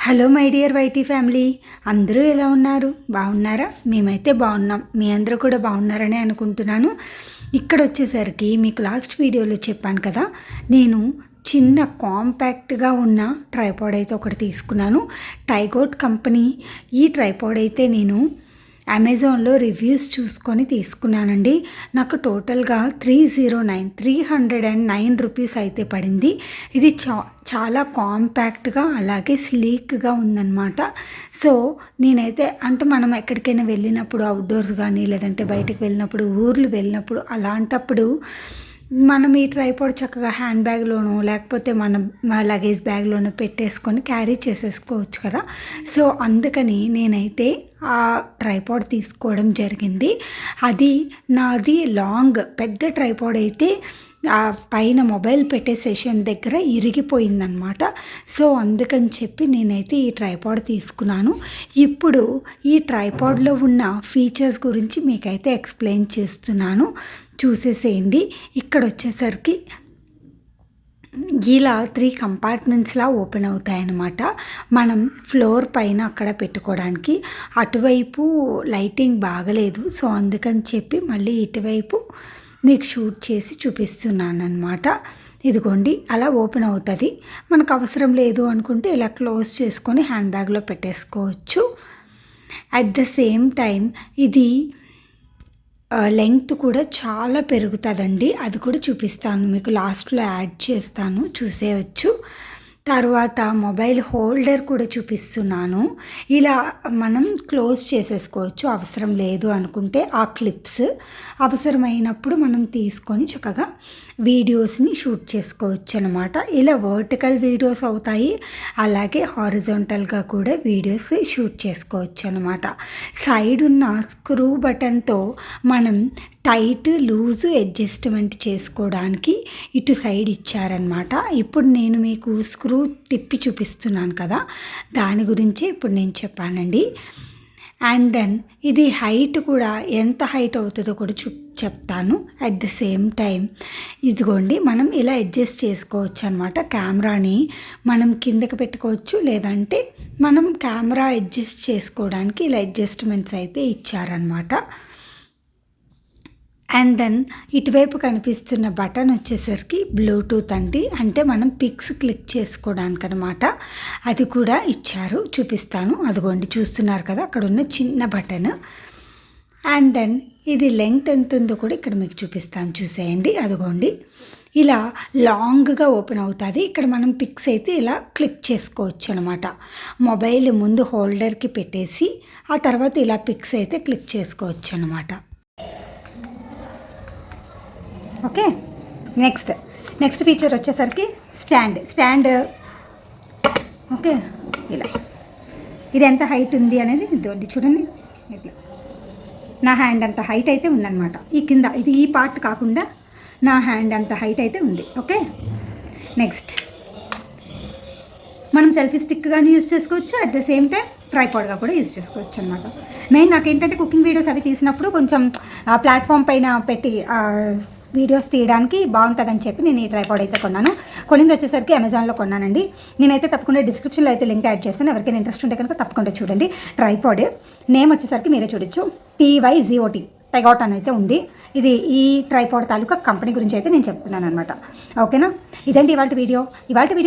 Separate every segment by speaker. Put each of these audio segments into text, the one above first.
Speaker 1: Hello my dear Y T family, అందరూ ఎలా ఉన్నారు? బాగున్నారా? మేమైతే బాగున్నాం. మీ అందరూ కూడా బాగున్నారని అనుకుంటున్నాను. ఇక్కడ వచ్చేసరికి మీకు లాస్ట్ వీడియోలో చెప్పాను కదా, నేను చిన్న కాంపాక్ట్గా ఉన్న ట్రైపాడ్ అయితే ఒకటి తీసుకున్నాను. టైగోట్ కంపెనీ ఈ ట్రైపాడ్ అయితే నేను అమెజాన్లో రివ్యూస్ చూసుకొని తీసుకున్నానండి. నాకు టోటల్గా 309 రూపీస్ అయితే పడింది. ఇది చాలా కాంపాక్ట్గా అలాగే స్లీక్గా ఉందన్నమాట. సో నేనైతే మనం ఎక్కడికైనా వెళ్ళినప్పుడు అవుట్డోర్స్ కానీ లేదంటే బయటకు వెళ్ళినప్పుడు ఊర్లు వెళ్ళినప్పుడు అలాంటప్పుడు మనం ఈ ట్రైపాడ్ చక్కగా హ్యాండ్ బ్యాగ్లోనో లేకపోతే మన లగేజ్ బ్యాగ్లోనో పెట్టేసుకొని క్యారీ చేసేసుకోవచ్చు కదా. సో అందుకని నేనైతే ఆ ట్రైపాడ్ తీసుకోవడం జరిగింది. అది నాది లాంగ్ పెద్ద ట్రైపాడ్ అయితే ఆ పైన మొబైల్ పెట్టే సెషన్ దగ్గర ఇరిగిపోయిందనమాట. సో అందుకని చెప్పి నేనైతే ఈ ట్రైపాడ్ తీసుకున్నాను. ఇప్పుడు ఈ ట్రైపాడ్లో ఉన్న ఫీచర్స్ గురించి మీకైతే ఎక్స్ప్లెయిన్ చేస్తున్నాను, చూసేసేయండి. ఇక్కడ వచ్చేసరికి ఇలా 3 కంపార్ట్మెంట్స్లా ఓపెన్ అవుతాయన్నమాట. మనం ఫ్లోర్ పైన అక్కడ పెట్టుకోవడానికి. అటువైపు లైటింగ్ బాగలేదు, సో అందుకని చెప్పి మళ్ళీ ఇటువైపు మీకు షూట్ చేసి చూపిస్తున్నాను అనమాట. ఇదిగోండి, అలా ఓపెన్ అవుతుంది. మనకు అవసరం లేదు అనుకుంటే ఇలా క్లోజ్ చేసుకొని హ్యాండ్ బ్యాగ్లో పెట్టేసుకోవచ్చు. అట్ ద సేమ్ టైం ఇది లెంగ్త్ కూడా చాలా పెరుగుతుందండి. అది కూడా చూపిస్తాను మీకు, లాస్ట్లో యాడ్ చేస్తాను, చూసేయచ్చు. తర్వాత మొబైల్ హోల్డర్ కూడా చూపిస్తున్నాను. ఇలా మనం క్లోజ్ చేసేసుకోవచ్చు, అవసరం లేదు అనుకుంటే ఆ క్లిప్స్ అవసరమైనప్పుడు మనం తీసుకొని చక్కగా వీడియోస్ని షూట్ చేసుకోవచ్చు అనమాట. ఇలా వర్టికల్ వీడియోస్ అవుతాయి, అలాగే హారిజాంటల్గా కూడా వీడియోస్ షూట్ చేసుకోవచ్చు అనమాట. సైడ్ ఉన్న స్క్రూ బటన్తో మనం టైట్ లూజు అడ్జస్ట్మెంట్ చేసుకోవడానికి ఇటు సైడ్ ఇచ్చారనమాట. ఇప్పుడు నేను మీకు స్క్రూ తిప్పి చూపిస్తున్నాను కదా, దాని గురించి ఇప్పుడు నేను చెప్పానండి. అండ్ దెన్ ఇది హైట్ కూడా ఎంత హైట్ అవుతుందో కూడా చెప్తాను. అట్ ద సేమ్ టైం ఇదిగోండి, మనం ఇలా అడ్జస్ట్ చేసుకోవచ్చు అనమాట. కెమెరాని మనం కిందకి పెట్టుకోవచ్చు, లేదంటే మనం కెమెరా అడ్జస్ట్ చేసుకోవడానికి ఇలా అడ్జస్ట్మెంట్స్ అయితే ఇచ్చారనమాట. అండ్ దెన్ ఇటువైపు కనిపిస్తున్న బటన్ వచ్చేసరికి బ్లూటూత్ అండి, అంటే మనం పిక్స్ క్లిక్ చేసుకోవడానికి అనమాట. అది కూడా ఇచ్చారు, చూపిస్తాను. అదిగోండి, చూస్తున్నారు కదా అక్కడ ఉన్న చిన్న బటన్. అండ్ దెన్ ఇది లెంగ్త్ ఎంత ఉందో కూడా ఇక్కడ మీకు చూపిస్తాను, చూసేయండి. అదిగోండి, ఇలా లాంగ్గా ఓపెన్ అవుతుంది. ఇక్కడ మనం పిక్స్ అయితే ఇలా క్లిక్ చేసుకోవచ్చు అనమాట. మొబైల్ ముందు హోల్డర్కి పెట్టేసి ఆ తర్వాత ఇలా పిక్స్ అయితే క్లిక్ చేసుకోవచ్చు అనమాట. ఓకే, నెక్స్ట్ ఫీచర్ వచ్చేసరికి స్టాండ్. ఓకే, ఇలా ఇది ఎంత హైట్ ఉంది అనేది ఇదిగోండి, చూడండి. ఇట్లా నా హ్యాండ్ అంత హైట్ అయితే ఉందన్నమాట. ఈ కింద ఇది ఈ పార్ట్ కాకుండా నా హ్యాండ్ అంత హైట్ అయితే ఉంది. ఓకే, నెక్స్ట్ మనం సెల్ఫీ స్టిక్ కానీ యూజ్ చేసుకోవచ్చు, అట్ ద సేమ్ టైం ట్రైపాడ్గా కూడా యూజ్ చేసుకోవచ్చు అనమాట. మెయిన్ నాకేంటంటే కుకింగ్ వీడియోస్ అవి తీసినప్పుడు కొంచెం ప్లాట్ఫామ్ పైన పెట్టి వీడియోస్ తీయడానికి బాగుంటుందని చెప్పి నేను ఈ ట్రైపాడ్ అయితే కొన్నాను. కొనింది వచ్చేసరికి అమెజాన్లో కొన్నానండి. నేనైతే తప్పకుండా డిస్క్రిప్షన్లో అయితే లింక్ యాడ్ చేస్తాను, ఎవరికైనా ఇంట్రెస్ట్ ఉంటే కనుక తప్పకుండా చూడండి. ట్రైపాడ్ నేమ్ వచ్చేసరికి మీరే చూడొచ్చు, TYGOT టైగోట్ అని అయితే ఉంది. ఇది ఈ ట్రైపాడ్ తాలూకా కంపెనీ గురించి అయితే నేను చెప్తున్నాను అనమాట. ఓకేనా, ఇదండి ఇవాళ వీడియో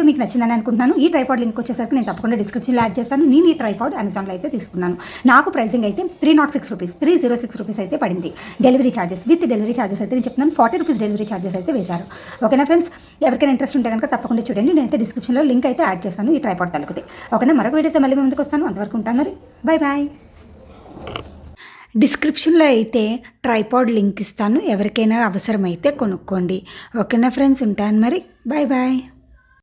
Speaker 1: మీకు నచ్చిందని అనుకుంటున్నాను. ఈ ట్రైపాడ్ లింక్ వచ్చేసరికి నేను తప్పకుండా డిస్క్రిప్షన్లో యాడ్ చేస్తాను. నేను ఈ ట్రైపాడ్ అమెజాన్లో అయితే తీసుకున్నాను. నాకు ప్రైసింగ్ అయితే 306 రూపీస్ అయితే పడింది. Delivery charges with delivery charges అయితే నేను చెప్తున్నాను, 40 రూపీస్ డెలివరీ ఛార్జెస్ అయితే వేశారు. ఓకేనా ఫ్రెండ్స్, ఎవరికైనా ఇంట్రెస్ట్ ఉంటే కనుక తప్పకుండా చూడండి. నేనైతే డిస్క్రిప్షన్లో లింక్ అయితే యాడ్ చేస్తాను ఈ ట్రైపాడ్ తాలూకుది. ఓకేనా, మరొక వీడియోతో మళ్ళీ ముందుకు వస్తాను. అంతవరకు ఉంటాను మరి, బాయ్. డిస్క్రిప్షన్లో అయితే ట్రైపాడ్ లింక్ ఇస్తాను, ఎవరికైనా అవసరమైతే కొనుక్కోండి. ఓకేనా ఫ్రెండ్స్, ఉంటాను మరి, బాయ్.